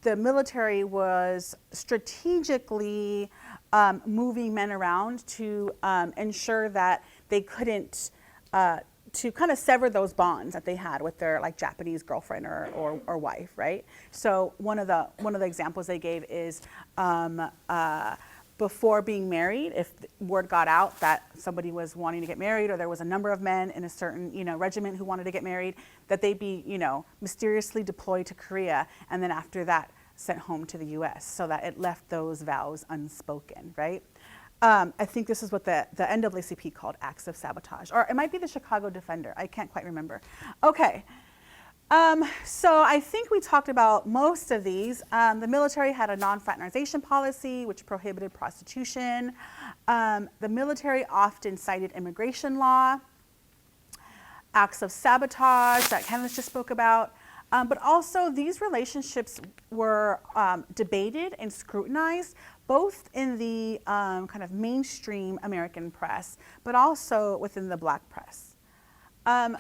the military was strategically moving men around to ensure that they couldn't, to kind of sever those bonds that they had with their like Japanese girlfriend or wife, right? So one of the examples they gave is before being married, if word got out that somebody was wanting to get married, or there was a number of men in a certain, regiment who wanted to get married, that they'd be, mysteriously deployed to Korea, and then after that sent home to the U.S. so that it left those vows unspoken, right? I think this is what the NAACP called acts of sabotage, or it might be the Chicago Defender. I can't quite remember. Okay. So I think we talked about most of these. The military had a non-fraternization policy, which prohibited prostitution. The military often cited immigration law, acts of sabotage that Kenneth just spoke about. But also these relationships were debated and scrutinized, both in the kind of mainstream American press, but also within the Black press.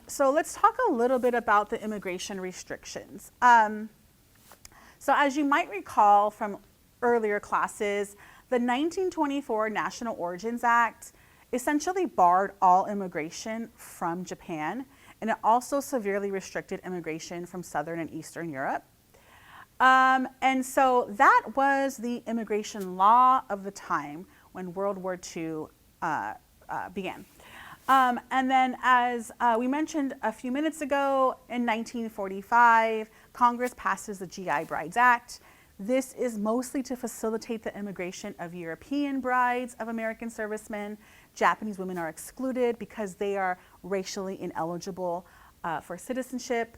So let's talk a little bit about the immigration restrictions. So as you might recall from earlier classes, the 1924 National Origins Act essentially barred all immigration from Japan, and it also severely restricted immigration from Southern and Eastern Europe. And so that was the immigration law of the time when World War II began. And then as we mentioned a few minutes ago, in 1945, Congress passes the GI Brides Act. This is mostly to facilitate the immigration of European brides of American servicemen. Japanese women are excluded because they are racially ineligible for citizenship.